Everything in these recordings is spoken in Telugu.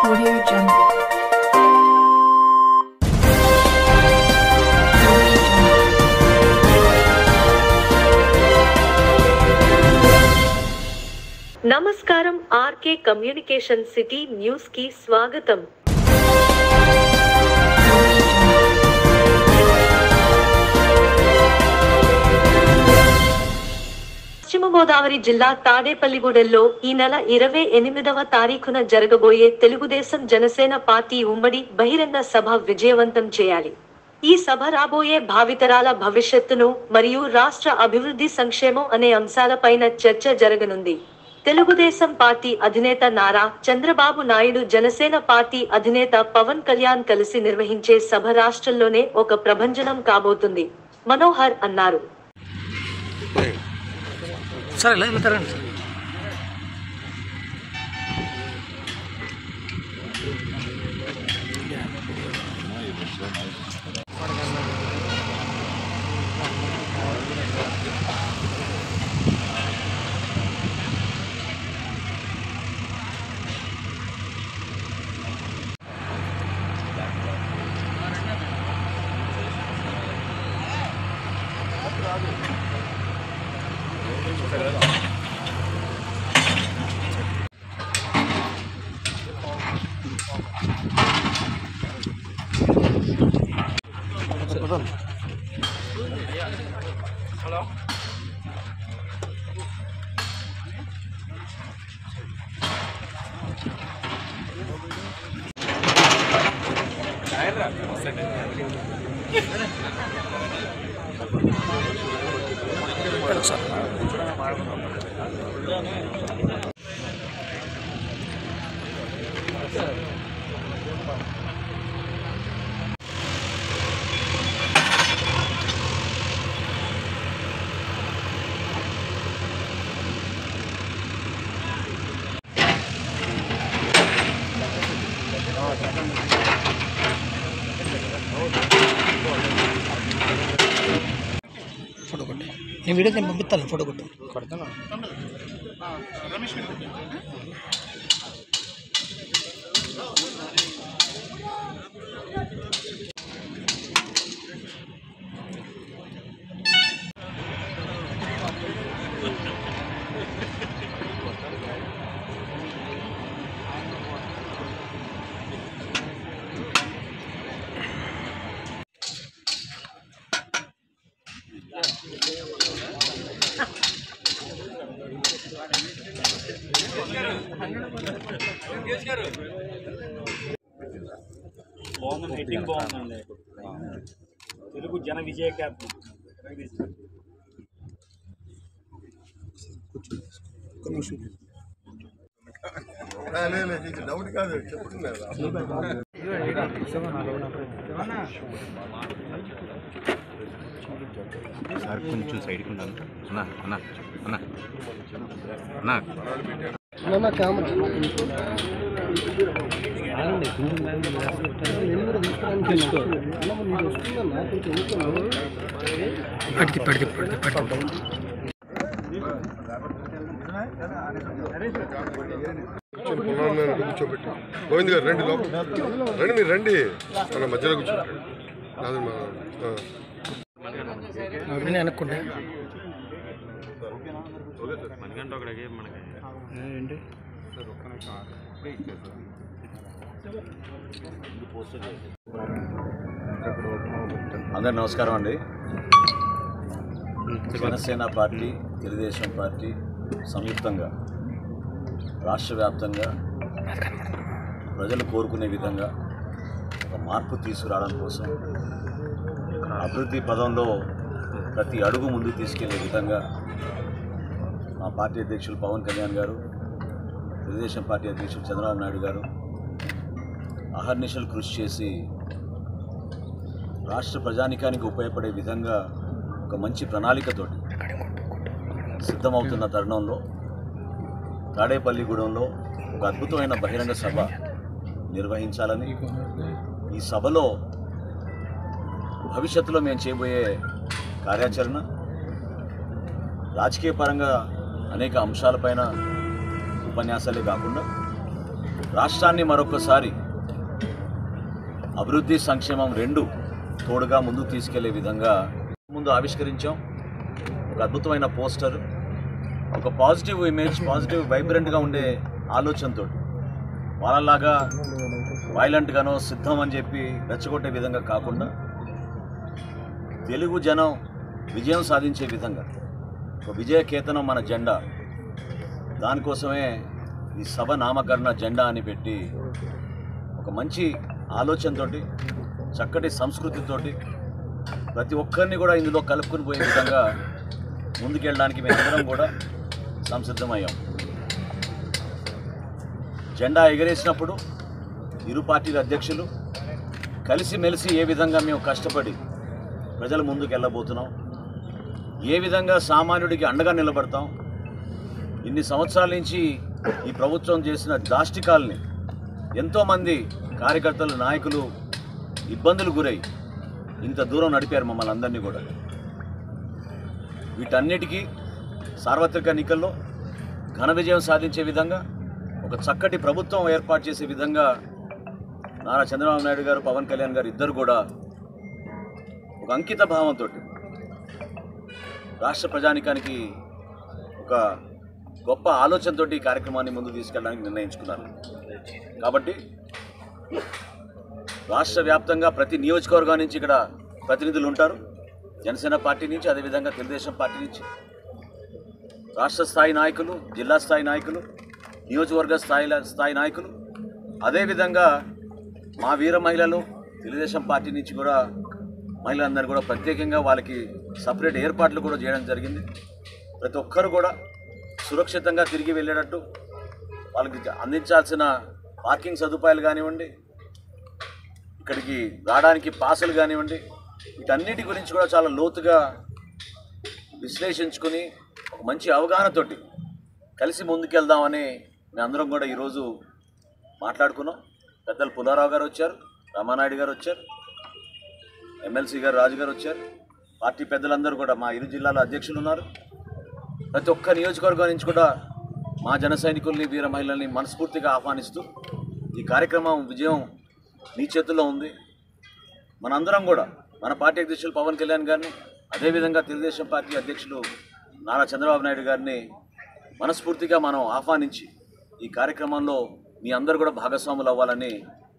Audio Jungle. నమస్కారం ఆర్కే కమ్యూనికేషన్ సిటీ న్యూస్ కి స్వాగతం. పశ్చిమ గోదావరి జిల్లా తాడేపల్లిగూడెంలో ఈ నెల 28వ తారీఖున జరగబోయే తెలుగుదేశం జనసేన పార్టీ ఉమ్మడి బహిరంగ సభ విజయవంతం చేయాలి. ఈ సభ రాబోయే భావితరాల భవిష్యత్తును మరియు రాష్ట్ర అభివృద్ధి సంక్షేమం అనే అంశాలపైన చర్చ జరగనుంది. తెలుగుదేశం పార్టీ అధినేత నారా చంద్రబాబు నాయుడు, జనసేన పార్టీ అధినేత పవన్ కళ్యాణ్ కలిసి నిర్వహించే సభ రాష్ట్రంలోనే ఒక ప్రభంజనం కాబోతుంది మనోహర్ అన్నారు. హలో ఫోటో కొట్టి నేను వీడియో నేను పంపిస్తాను. ఫోటో కొట్టు కొడతాను. బాగుంది, హెడ్డింగ్ బాగుందండి. తెలుగు జన విజయ క్యాప్ డౌట్ కాదు చెప్తున్నారు. సార్ కొంచెం సైడ్కి ఉన్నాను అన్నా అన్నా అన్నా అన్నా కెమెరా పడితే పడితే పడితే పడితే కూర్చోబెట్టి గోవింద్ గారు రండి, లోపల రండి, మీరు రండి, మన మధ్యలో కూర్చోబెట్టాడు. అనుకుంటా అందరు నమస్కారం అండి. జనసేన పార్టీ, తెలుగుదేశం పార్టీ సంయుక్తంగా రాష్ట్ర వ్యాప్తంగా ప్రజలు కోరుకునే విధంగా ఒక మార్పు తీసుకురావడం కోసం, అభివృద్ధి పదంలో ప్రతి అడుగు ముందుకు తీసుకెళ్లే విధంగా మా పార్టీ అధ్యక్షులు పవన్ కళ్యాణ్ గారు, తెలుగుదేశం పార్టీ అధ్యక్షులు చంద్రబాబు నాయుడు గారు అహర్నిశలు కృషి చేసి రాష్ట్ర ప్రజానికానికి ఉపయోగపడే విధంగా ఒక మంచి ప్రణాళికతోటి సిద్ధమవుతున్న తరుణంలో తాడేపల్లిగూడెంలో ఒక అద్భుతమైన బహిరంగ సభ నిర్వహించాలని, ఈ సభలో భవిష్యత్తులో మేము చేయబోయే కార్యాచరణ, రాజకీయ పరంగా అనేక అంశాలపైన ఉపన్యాసాలే కాకుండా రాష్ట్రాన్ని మరొకసారి అభివృద్ధి సంక్షేమం రెండు తోడుగా ముందుకు తీసుకెళ్లే విధంగా ముందు ఆవిష్కరించాం. ఒక అద్భుతమైన పోస్టర్, ఒక పాజిటివ్ ఇమేజ్, పాజిటివ్ వైబ్రెంట్గా ఉండే ఆలోచనతో వాళ్ళలాగా వైలెంట్గానో సిద్ధం అని చెప్పి రెచ్చగొట్టే విధంగా కాకుండా తెలుగు జనం విజయం సాధించే విధంగా ఒక విజయ కేతనం మన జెండా. దానికోసమే ఈ సభ నామకరణ జెండా అని పెట్టి ఒక మంచి ఆలోచనతోటి, చక్కటి సంస్కృతితోటి ప్రతి ఒక్కరిని కూడా ఇందులో కలుపుకుని పోయే విధంగా ముందుకెళ్ళడానికి మేమందరం కూడా సంసిద్ధమయ్యాం. జెండా ఎగరేసినప్పుడు ఇరు పార్టీల అధ్యక్షులు కలిసిమెలిసి ఏ విధంగా మేము కష్టపడి ప్రజల ముందుకు వెళ్ళబోతున్నాం, ఏ విధంగా సామాన్యుడికి అండగా నిలబడతాం, ఇన్ని సంవత్సరాల నుంచి ఈ ప్రభుత్వం చేసిన దాష్టికాల్ని ఎంతోమంది కార్యకర్తలు, నాయకులు ఇబ్బందులు గురై ఇంత దూరం నడిపారు మమ్మల్ని అందరినీ కూడా. వీటన్నిటికీ సార్వత్రిక ఎన్నికల్లో ఘన విజయం సాధించే విధంగా ఒక చక్కటి ప్రభుత్వం ఏర్పాటు చేసే విధంగా నారా చంద్రబాబు నాయుడు గారు, పవన్ కళ్యాణ్ గారు ఇద్దరు కూడా ఒక అంకిత భావంతో రాష్ట్ర ప్రజానికానికి ఒక గొప్ప ఆలోచనతో ఈ కార్యక్రమాన్ని ముందుకు తీసుకెళ్ళడానికి నిర్ణయించుకున్నారు. కాబట్టి రాష్ట్ర వ్యాప్తంగా ప్రతి నియోజకవర్గం నుంచి ఇక్కడ ప్రతినిధులు ఉంటారు. జనసేన పార్టీ నుంచి, అదేవిధంగా తెలుగుదేశం పార్టీ నుంచి రాష్ట్ర స్థాయి నాయకులు, జిల్లా స్థాయి నాయకులు, నియోజకవర్గ స్థాయి నాయకులు, అదేవిధంగా మా వీర మహిళలు తెలుగుదేశం పార్టీ నుంచి కూడా మహిళలందరూ కూడా ప్రత్యేకంగా వాళ్ళకి సపరేట్ ఏర్పాట్లు కూడా చేయడం జరిగింది. ప్రతి ఒక్కరు కూడా సురక్షితంగా తిరిగి వెళ్ళేటట్టు వాళ్ళకి అందించాల్సిన పార్కింగ్ సదుపాయాలు కానివ్వండి, ఇక్కడికి రావడానికి పాసులు కానివ్వండి, వీటన్నిటి గురించి కూడా చాలా లోతుగా విశ్లేషించుకొని ఒక మంచి అవగాహనతోటి కలిసి ముందుకెళ్దామని మేమందరం కూడా ఈరోజు మాట్లాడుకున్నాం. పెద్దలు పుల్లారావు గారు వచ్చారు, రామానాయుడు గారు వచ్చారు, ఎమ్మెల్సీ గారు రాజు గారు వచ్చారు, పార్టీ పెద్దలందరూ కూడా, మా ఇరు జిల్లాల అధ్యక్షులు ఉన్నారు. ప్రతి ఒక్క నియోజకవర్గం నుంచి కూడా మా జన సైనికుల్ని, వీర మహిళల్ని మనస్ఫూర్తిగా ఆహ్వానిస్తూ ఈ కార్యక్రమం విజయం మీ చేతుల్లో ఉంది. మనందరం కూడా మన పార్టీ అధ్యక్షులు పవన్ కళ్యాణ్ గారిని, అదేవిధంగా తెలుగుదేశం పార్టీ అధ్యక్షులు నారా చంద్రబాబు నాయుడు గారిని మనస్ఫూర్తిగా మనం ఆహ్వానించి ఈ కార్యక్రమంలో మీ అందరూ కూడా భాగస్వాములు అవ్వాలని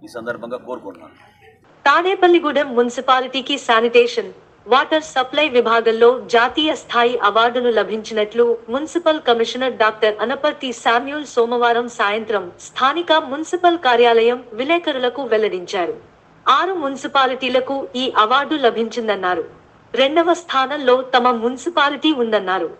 ఈ సందర్భంగా కోరుకుంటున్నాను. తాడేపల్లిగూడెం మున్సిపాలిటీకి శానిటేషన్, వాటర్ సప్లై విభాగంలో జాతీయ స్థాయి అవార్డును లభించినట్లు municipal commissioner doctor Anaparthi Samuel సోమవారం సాయంత్రం స్థానిక మున్సిపల్ కార్యాలయం విలేకరులకు వెల్లడించారు. 6 మున్సిపాలిటీలకు ఈ అవార్డు లభించిందన్నారు. 2వ స్థానంలో తమ మున్సిపాలిటీ ఉందన్నారు.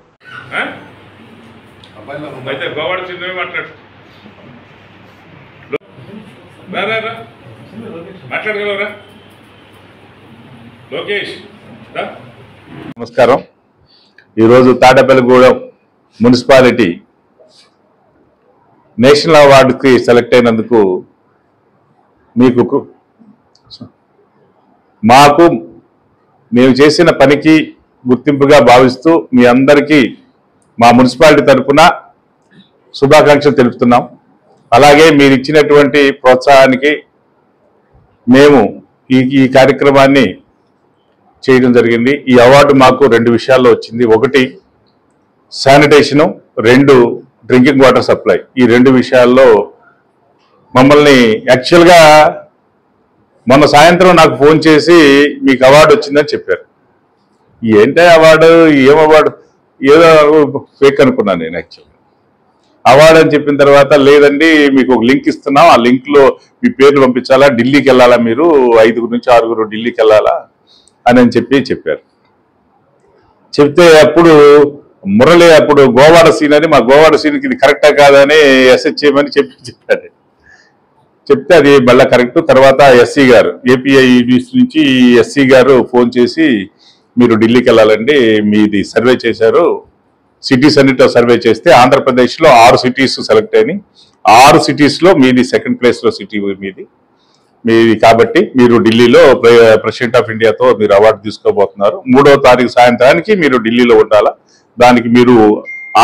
నమస్కారం. ఈరోజు తాడేపల్లిగూడెం మున్సిపాలిటీ నేషనల్ అవార్డుకి సెలెక్ట్ అయినందుకు మాకు మేము చేసిన పనికి గుర్తింపుగా భావిస్తూ మీ అందరికీ మా మున్సిపాలిటీ తరఫున శుభాకాంక్షలు తెలుపుతున్నాం. అలాగే మీరు ఇచ్చినటువంటి ప్రోత్సాహానికి మేము ఈ కార్యక్రమాన్ని చేయడం జరిగింది. ఈ అవార్డు మాకు 2 విషయాల్లో వచ్చింది. 1 శానిటేషను, 2 డ్రింకింగ్ వాటర్ సప్లై. ఈ 2 విషయాల్లో మమ్మల్ని యాక్చువల్గా మొన్న సాయంత్రం నాకు ఫోన్ చేసి మీకు అవార్డు వచ్చిందని చెప్పారు. ఏంటి అవార్డు, ఏం అవార్డు, ఏదో ఫేక్ అనుకున్నాను నేను. యాక్చువల్గా అవార్డు అని చెప్పిన తర్వాత లేదండి మీకు ఒక లింక్ ఇస్తున్నాం, ఆ లింక్లో మీ పేర్లు పంపించాలా, ఢిల్లీకి వెళ్ళాలా, మీరు 5 నుంచి 6 ఢిల్లీకి వెళ్ళాలా అని చెప్పారు. చెప్తే అప్పుడు మురళి, అప్పుడు గోవాడ సీన్ అని, మా గోవాడ సీన్కి ఇది కరెక్టా కాదని ఎస్హెచ్ చేయమని చెప్పాడు. చెప్తే అది మళ్ళీ కరెక్ట్. తర్వాత ఎస్సీ గారు, ఏపీఐ నుంచి ఎస్సీ గారు ఫోన్ చేసి మీరు ఢిల్లీకి వెళ్ళాలండి, మీది సర్వే చేశారు, సిటీస్ అన్నిటిలో సర్వే చేస్తే ఆంధ్రప్రదేశ్లో 6 సిటీస్ సెలెక్ట్ అయినాయి. 6 సిటీస్లో మీది 2nd ప్లేస్లో సిటీ మీది. కాబట్టి మీరు ఢిల్లీలో ప్రెసిడెంట్ ఆఫ్ ఇండియాతో మీరు అవార్డు తీసుకోబోతున్నారు. 3వ తారీఖు సాయంత్రానికి మీరు ఢిల్లీలో ఉండాలా. దానికి మీరు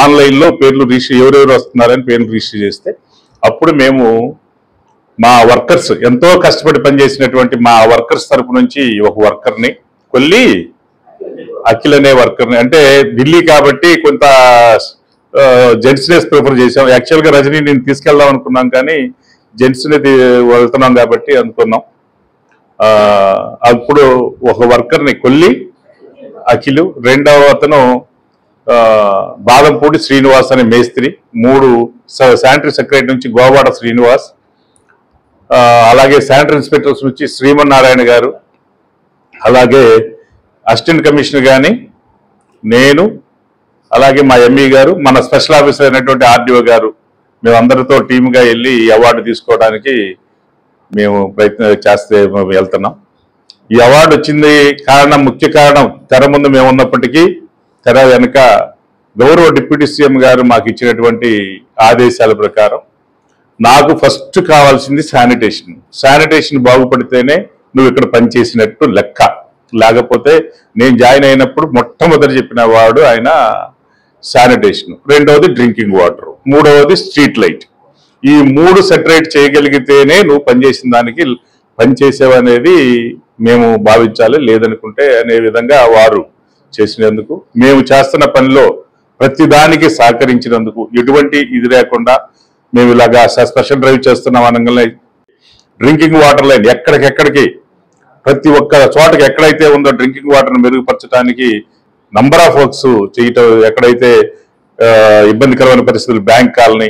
ఆన్లైన్లో పేర్లు రిజిస్టర్, ఎవరెవరు వస్తున్నారని పేర్లు రిజిస్టర్ చేస్తే అప్పుడు మేము మా వర్కర్స్ ఎంతో కష్టపడి పనిచేసినటువంటి మా వర్కర్స్ తరపు నుంచి ఒక వర్కర్ని కొల్లి అఖిల్ అనే వర్కర్ని, అంటే ఢిల్లీ కాబట్టి కొంత జెంట్స్నేస్ ప్రిఫర్ చేసాం. యాక్చువల్గా రజనీ నేను తీసుకెళ్దాం అనుకున్నాం, కానీ జెంట్స్ని వెళ్తున్నాం కాబట్టి అనుకున్నాం. అప్పుడు ఒక వర్కర్ని కొల్లి అఖిలు, రెండవ అతను బాదంపూడి శ్రీనివాస్ అనే మేస్త్రి, 3 శానిటరీ సెక్రటరీ నుంచి గోవాడ శ్రీనివాస్, అలాగే శానిటరీ ఇన్స్పెక్టర్స్ నుంచి శ్రీమన్నారాయణ గారు, అలాగే అసిస్టెంట్ కమిషనర్ కానీ నేను, అలాగే మా ఎంఈ గారు, మన స్పెషల్ ఆఫీసర్ అయినటువంటి ఆర్డీఓ గారు, మేమందరితో టీమ్గా వెళ్ళి ఈ అవార్డు తీసుకోవడానికి మేము ప్రయత్నం చేస్తే వెళ్తున్నాం. ఈ అవార్డు వచ్చింది ముఖ్య కారణం తెర ముందు మేము ఉన్నప్పటికీ తెర వెనుక గౌరవ డిప్యూటీ సీఎం గారు మాకు ఇచ్చినటువంటి ఆదేశాల ప్రకారం నాకు ఫస్ట్ కావాల్సింది శానిటేషన్ బాగుపడితేనే నువ్వు ఇక్కడ పనిచేసినట్టు లెక్క. లేకపోతే నేను జాయిన్ అయినప్పుడు మొట్టమొదటి చెప్పిన వాడు ఆయన శానిటేషన్, రెండవది డ్రింకింగ్ వాటర్, మూడవది స్ట్రీట్ లైట్. ఈ 3 సెటరేట్ చేయగలిగితేనే నువ్వు పనిచేసిన దానికి పనిచేసేవనేది మేము భావించాలి, లేదనుకుంటే అనే విధంగా వారు చేసినందుకు, మేము చేస్తున్న పనిలో ప్రతిదానికి సహకరించినందుకు, ఎటువంటి ఇది లేకుండా మేము ఇలాగా స్పెషల్ డ్రైవ్ చేస్తున్నాం అనగానే డ్రింకింగ్ వాటర్ లైన్ ఎక్కడికెక్కడికి ప్రతి ఒక్క చోటకి ఎక్కడైతే ఉందో డ్రింకింగ్ వాటర్ను మెరుగుపరచడానికి నంబర్ ఆఫ్ వర్క్స్ చేయటం, ఎక్కడైతే ఇబ్బందికరమైన పరిస్థితులు బ్యాంక్ కాలనీ,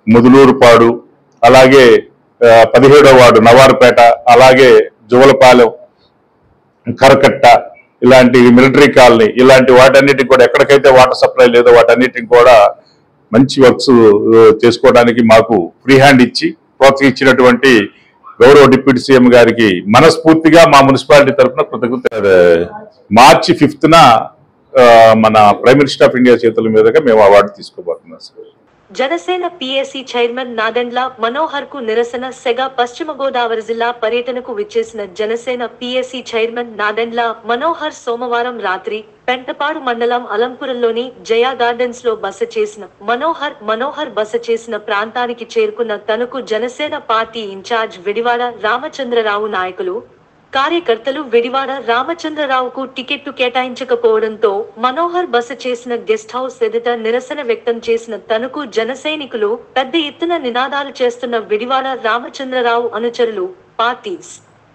ముదులూరుపాడు, అలాగే 17వ వార్డు నవారుపేట, అలాగే జువలపాలెం, కరకట్ట, ఇలాంటి మిలిటరీ కాలనీ, ఇలాంటి వాటన్నిటికి కూడా ఎక్కడికైతే వాటర్ సప్లై లేదో వాటన్నిటికి కూడా మంచి వర్క్స్ చేసుకోవడానికి మాకు ఫ్రీ హ్యాండ్ ఇచ్చి ప్రోత్సహించినటువంటి గౌరవ డిప్యూటీ సీఎం గారికి మనస్ఫూర్తిగా మా మున్సిపాలిటీ తరఫున కృతజ్ఞత. మార్చి 5న మన ప్రైమ్ మినిస్టర్ ఆఫ్ ఇండియా చేతుల మీదుగా మేము అవార్డు తీసుకోబోతున్నాం sir. Janasena PAC chairman Nadendla Manohar కు నిరసన సెగ. పశ్చిమ గోదావరి జిల్లా పర్యటనకు విచ్చేసిన జనసేన పిఎసి చైర్మన్ నాదెండ్ల మనోహర్ సోమవారం రాత్రి పెంటపాడు మండలం అలంపురంలోని జయా గార్డెన్స్ లో బస చేసిన మనోహర్ బస చేసిన ప్రాంతానికి చేరుకున్న తనకు జనసేన పార్టీ ఇన్ఛార్జ్ విడివాడ రామచంద్రరావు నాయకులు, కార్యకర్తలు విడివాడ రామచంద్రరావుకు టికెట్టు కేటాయించకపోవడంతో మనోహర్ బస చేసిన గెస్ట్ హౌస్ ఎదుట నిరసన వ్యక్తం చేసిన తనకు జనసైనికులు పెద్ద ఎత్తున నినాదాలు చేస్తున్న విడివాడ రామచంద్రరావు అనుచరులు, పార్టీస్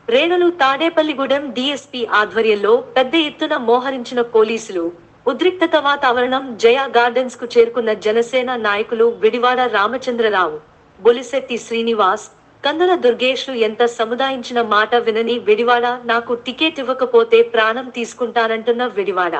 రేణులు తాడేపల్లిగూడెం డీఎస్పీ ఆధ్వర్యంలో పెద్ద ఎత్తున మోహరించిన పోలీసులు, ఉద్రిక్తత వాతావరణం. జయా గార్డెన్స్ కు చేరుకున్న జనసేన నాయకులు విడివాడ రామచంద్రరావు, బొలిశెట్టి శ్రీనివాస్, కందుల దుర్గేష్లు ఎంత సముదాయించిన మాట వినని విడివాడ, నాకు టికెట్ ఇవ్వకపోతే ప్రాణం తీసుకుంటానంటున్న విడివాడ.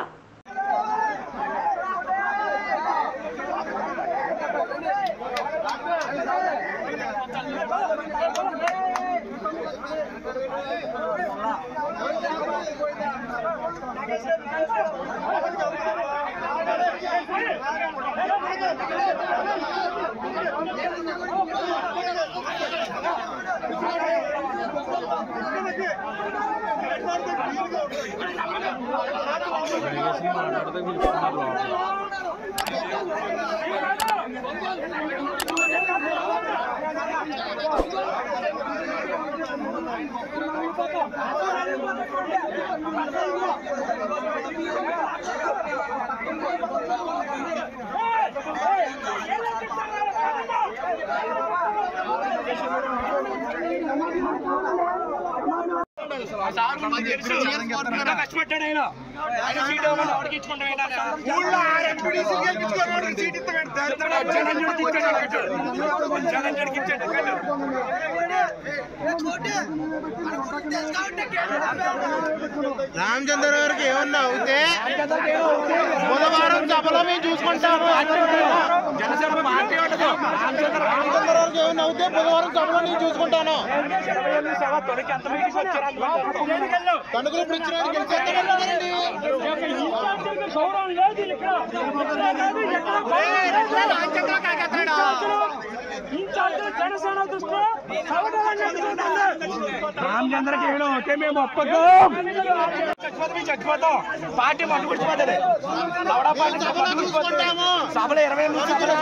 కష్టపడ్డాడు ఆయన సీట్ వాడికి రామచంద్ర గారికి ఏమన్నా అవుతే బుధవారం సభలో మేము చూసుకుంటాము. జనసేన పార్టీ ఉండదు. రామచంద్ర గారికి ఏమన్నా అవుతే బుధవారం సభలో నేను చూసుకుంటాను. తణుకులు ఇప్పుడు ఇచ్చిన రామచంద్రకి ఏమో ఓకే మేము ఒప్పుకోం. చచ్చిపోతాం. పార్టీ మట్టుకుడిచిపోతుంది. సభలో 20 నిమిషాలు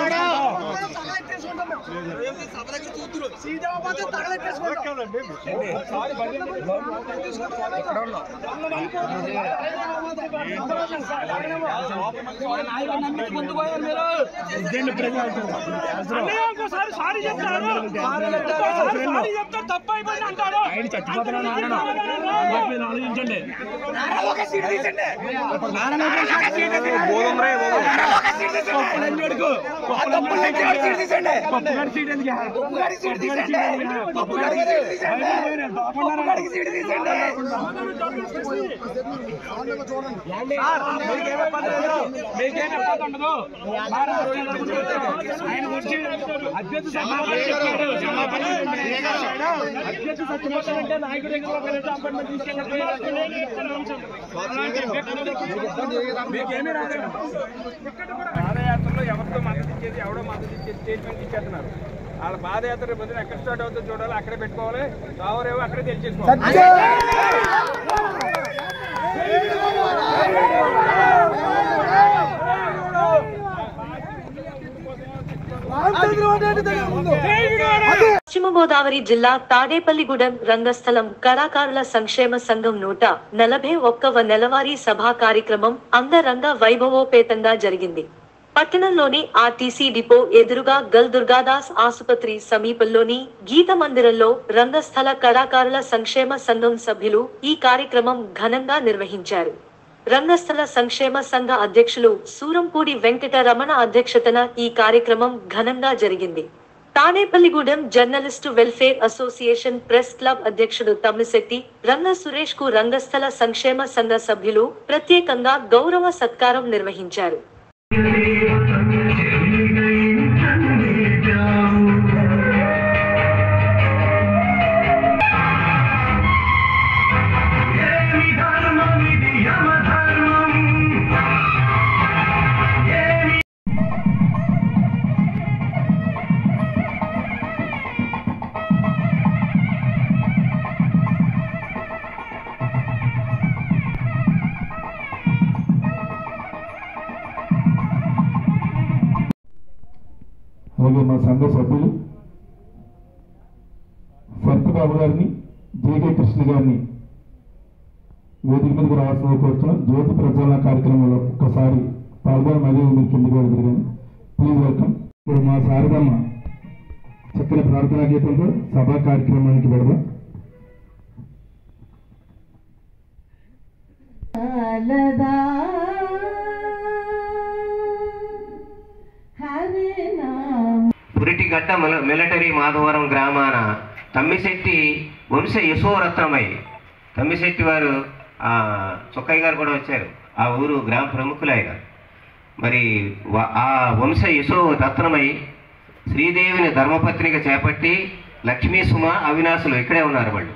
పాదయాత్రలో ఎవరితో మద్దతు ఇచ్చేది ఎవడో మద్దతు ఇచ్చేది స్టేట్మెంట్ ఇచ్చేస్తున్నారు. వాళ్ళ పాదయాత్ర పొద్దున ఎక్కడ స్టార్ట్ అవుతుందో చూడాలి, అక్కడే పెట్టుకోవాలి. కావరేమో అక్కడే తెలిసేసుకోవాలి. పశ్చిమ గోదావరి జిల్లా తాడేపల్లిగూడెం రంగస్థలం కళాకారుల సంక్షేమ సంఘం 141వ నెలవారీ సభా కార్యక్రమం అంగరంగ వైభవోపేతంగా జరిగింది. పట్టణంలోని ఆర్టీసీ డిపో ఎదురుగా గల్ దుర్గాదాస్ ఆసుపత్రి సమీపంలోని గీత మందిరంలో రంగస్థల కళాకారుల సంక్షేమ సంఘం సభ్యులు ఈ కార్యక్రమం ఘనంగా నిర్వహించారు. రంగస్థల సంక్షేమ సంఘ అధ్యక్షులు సూరంపూడి వెంకట రమణ అధ్యక్షతన ఈ కార్యక్రమం ఘనంగా జరిగింది. Tadepalligudem journalist welfare association press club అధ్యక్షుడు తమ్మిశెట్టి రంగ సురేష్ కు రంగస్థల సంక్షేమ సంఘ సభ్యులు ప్రత్యేకంగా గౌరవ సత్కారం నిర్వహించారు. అలాగే మా సంఘ సభ్యులు సత్యబాబు గారిని, జేకే కృష్ణ గారిని వేదిక మీదకి రావాల్సిన కోరుతున్నాం. జ్యోతి ప్రజ్వలన కార్యక్రమంలో ఒక్కసారి పాల్గొని మళ్ళీ మీరు కిందికి వెళ్తారు. Please welcome. ఇప్పుడు మా శారదమ్మ చక్కని ప్రార్థనా గీతంతో సభా కార్యక్రమానికి వెళదాం. పురిటిగట్ట మిలిటరీ మాధవరం గ్రామాన తమ్మిశెట్టి వంశ యశోరత్నమై తమ్మిశెట్టి వారు చొక్కయ్య గారు కూడా వచ్చారు. ఆ ఊరు గ్రామ ప్రముఖులు ఆయన. మరి ఆ వంశ యశో రత్నమై శ్రీదేవిని ధర్మపత్నిగా చేపట్టి లక్ష్మీ సుమ అవినాశులు ఇక్కడే ఉన్నారు. వాళ్ళు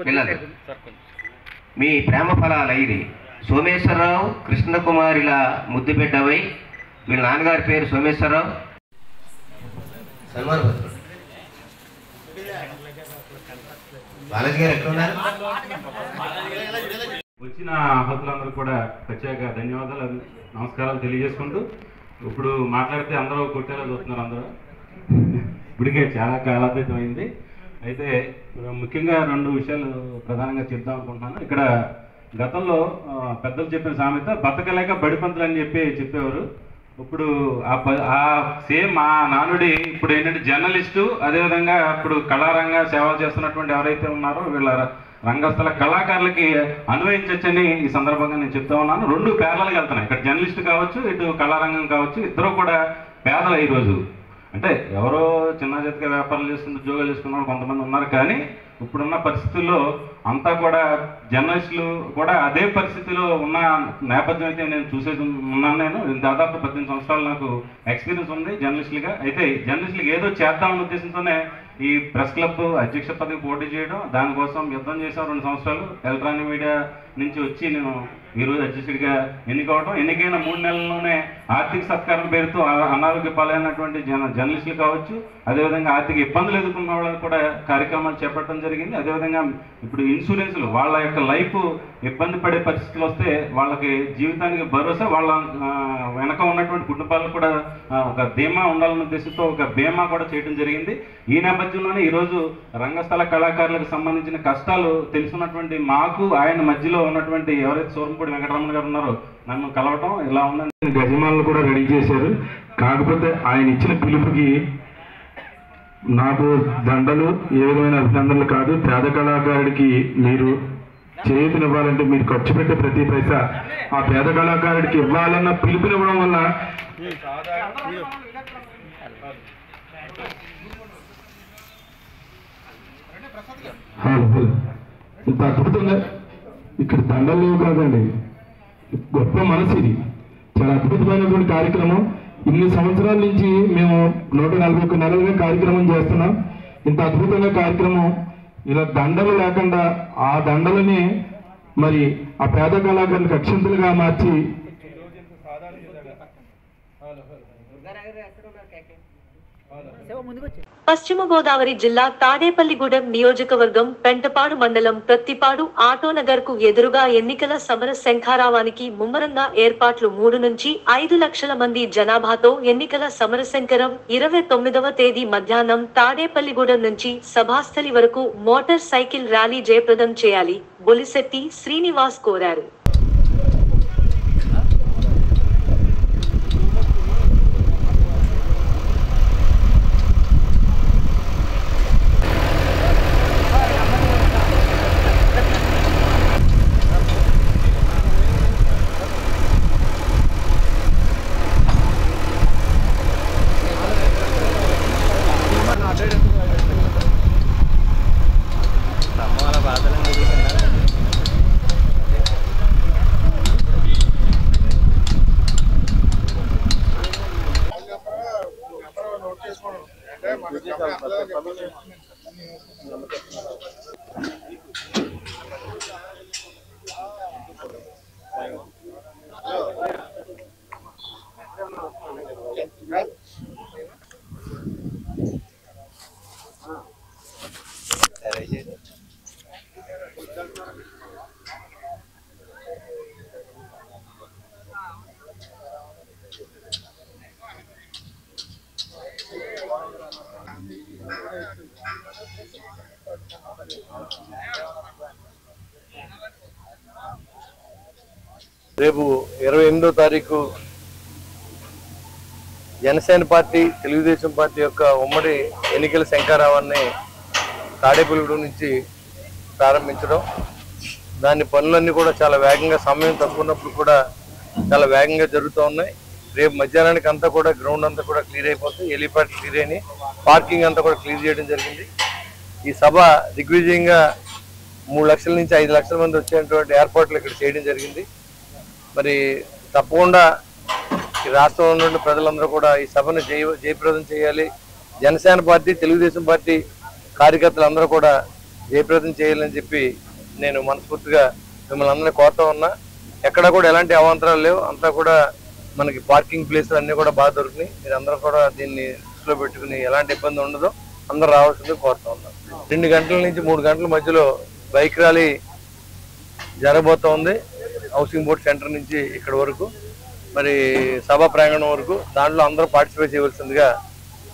పిల్లలు మీ ప్రేమ ఫలాలు ఇది. సోమేశ్వరరావు కృష్ణకుమారిల ముద్దు బిడ్డవై, వీళ్ళ నాన్నగారి పేరు సోమేశ్వరరావు. సన్మాన పత్రుడు బాలాజీ గారు ఎక్కడ ఉన్నారు? వచ్చిన ఆహతులందరూ కూడా ప్రత్యేక ధన్యవాదాలు, నమస్కారాలు తెలియజేసుకుంటూ, ఇప్పుడు మాట్లాడితే అందరూ కొట్టేలా చూస్తున్నారు. అందరూ ఇప్పటికే చాలా కాలాతీతం అయింది. అయితే ముఖ్యంగా 2 విషయాలు ప్రధానంగా చెప్దాం అనుకుంటున్నాను. ఇక్కడ గతంలో పెద్దలు చెప్పిన సామెత బతకలేక బడిపంతులు అని చెప్పేవారు. ఇప్పుడు ఆ సేమ్ ఆ నానుడి ఇప్పుడు ఏంటంటే జర్నలిస్టు, అదేవిధంగా ఇప్పుడు కళారంగ సేవలు చేస్తున్నటువంటి ఎవరైతే ఉన్నారో వీళ్ళ రంగస్థల కళాకారులకి అన్వయించవచ్చని ఈ సందర్భంగా నేను చెప్తా ఉన్నాను. 2 పేర్లకి వెళ్తున్నాయి. ఇక్కడ జర్నలిస్టు కావచ్చు, ఇటు కళారంగం కావచ్చు, ఇద్దరు కూడా పేదలు. ఈరోజు అంటే ఎవరో చిన్న చేతిగా వ్యాపారాలు చేసుకుని ఉద్యోగాలు చేసుకున్న కొంతమంది ఉన్నారు. కానీ ఇప్పుడున్న పరిస్థితుల్లో అంతా కూడా జర్నలిస్టులు కూడా అదే పరిస్థితిలో ఉన్న నేపథ్యం అయితే నేను చూసేది ఉన్నాను. నేను దాదాపు 18 సంవత్సరాలు నాకు ఎక్స్పీరియన్స్ ఉంది జర్నలిస్టులుగా. అయితే జర్నలిస్టులకు ఏదో చేద్దామనే ఉద్దేశంతోనే ఈ ప్రెస్ క్లబ్ అధ్యక్ష పదవి పోటీ చేయడం, దానికోసం యుద్ధం చేశాం 2 సంవత్సరాలు. ఎలక్ట్రానిక్ మీడియా నుంచి వచ్చి నేను ఈరోజు అధ్యక్షుడిగా ఎన్నికవడం, ఎన్నికైన 3 నెలల్లోనే ఆర్థిక సత్కారం పేరుతో అనారోగ్య పాలైనటువంటి జర్నలిస్టులు కావచ్చు, అదేవిధంగా ఆర్థిక ఇబ్బందులు ఎదుర్కొన్న వాళ్ళకి కూడా కార్యక్రమాలు చేపట్టడం జరిగింది. జరిగింది. అదేవిధంగా ఇప్పుడు ఇన్సూరెన్స్లు వాళ్ళ యొక్క లైఫ్ ఇబ్బంది పడే పరిస్థితులు వస్తే వాళ్ళకి జీవితానికి భరోసా, వాళ్ళ వెనక ఉన్నటువంటి కుటుంబాలకు కూడా ఒక బీమా ఉండాలన్న ఉద్దేశంతో ఒక బీమా కూడా చేయడం జరిగింది. ఈ నేపథ్యంలోనే ఈరోజు రంగస్థల కళాకారులకు సంబంధించిన కష్టాలు తెలుసున్నటువంటి మాకు ఆయన మధ్యలో ఉన్నటువంటి ఎవరైతే సూరంపూడి వెంకటరమణ గారు ఉన్నారో నన్ను కలవటం ఇలా ఉందని గజమాలను కూడా రెడీ చేశారు. కాకపోతే ఆయన ఇచ్చిన పిలుపుకి నాకు దండలు ఏ విధమైన అభినందనలు కాదు. పేద కళాకారుడికి మీరు చేయూతనివ్వాలంటే మీరు ఖర్చు పెట్టే ప్రతి పైసా ఆ పేద కళాకారుడికి ఇవ్వాలన్న పిలుపునివ్వడం వల్ల ఇంత అద్భుతంగా ఇక్కడ దండలు లేవు కాదండి, గొప్ప మనసు ఇది. చాలా అద్భుతమైనటువంటి కార్యక్రమం. ఇన్ని సంవత్సరాల నుంచి మేము 141 నెలలుగా కార్యక్రమం చేస్తున్నాం. ఇంత అద్భుతంగా కార్యక్రమం ఇలా దండలు లేకుండా ఆ దండలని మరి ఆ పేద కళాకారులకు అక్షంతలుగా మార్చి పశ్చిమ గోదావరి జిల్లా తాడేపల్లిగూడెం నియోజకవర్గం పెంటపాడు మండలం ప్రత్తిపాడు ఆటోనగర్ కు ఎదురుగా ఎన్నికల సమర శంఖారావానికి ముమ్మరంగా ఏర్పాట్లు. 3 నుంచి 5 లక్షల మంది జనాభాతో ఎన్నికల సమరశంకరం 29వ తేదీ మధ్యాహ్నం తాడేపల్లిగూడెం నుంచి సభాస్థలి వరకు మోటార్ సైకిల్ ర్యాలీ జయప్రదం చేయాలి బొలిశెట్టి శ్రీనివాస్ కోరారు. రేపు 28వ తారీఖు జనసేన పార్టీ తెలుగుదేశం పార్టీ యొక్క ఉమ్మడి ఎన్నికల శంఖారావాన్ని తాడేపల్లిగూడెం నుంచి ప్రారంభించడం, దాని పనులన్నీ కూడా చాలా వేగంగా, సమయం తక్కువ ఉన్నప్పుడు కూడా చాలా వేగంగా జరుగుతూ ఉన్నాయి. రేపు మధ్యాహ్నానికి అంతా కూడా గ్రౌండ్ అంతా కూడా క్లియర్ అయిపోతుంది. హెలిప్యాడ్ క్లియర్ అయిన పార్కింగ్ అంతా కూడా క్లియర్ చేయడం జరిగింది. ఈ సభ దిగ్విజయంగా 3 లక్షల నుంచి 5 లక్షల మంది వచ్చేటువంటి ఏర్పాట్లు ఇక్కడ చేయడం జరిగింది. మరి తప్పకుండా ఈ రాష్ట్రంలో ఉన్న ప్రజలందరూ కూడా ఈ సభను జయప్రదం చేయాలి. జనసేన పార్టీ తెలుగుదేశం పార్టీ కార్యకర్తలందరూ కూడా జయప్రదం చేయాలని చెప్పి నేను మనస్ఫూర్తిగా మిమ్మల్ని అందరినీ కోరుతా ఉన్నా. ఎక్కడ కూడా ఎలాంటి అవాంతరాలు లేవు, అంతా కూడా మనకి పార్కింగ్ ప్లేసులు అన్నీ కూడా బాగా దొరికినాయి. మీరు అందరూ కూడా దీన్ని దృష్టిలో పెట్టుకుని ఎలాంటి ఇబ్బంది ఉండదో అందరూ రావాల్సింది కోరుతా ఉన్నాం. 2 గంటల నుంచి 3 గంటల మధ్యలో బైక్ ర్యాలీ జరగబోతోంది హౌసింగ్ బోర్డ్ సెంటర్ నుంచి ఇక్కడ వరకు, మరి సభా ప్రాంగణం వరకు. దాంట్లో అందరూ పార్టిసిపేట్ చేయవలసిందిగా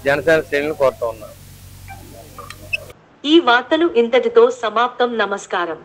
జనసేన శ్రేణులను కోరుతా ఉన్నాం. ఈ వార్తలు ఇంతటితో సమాప్తం. నమస్కారం.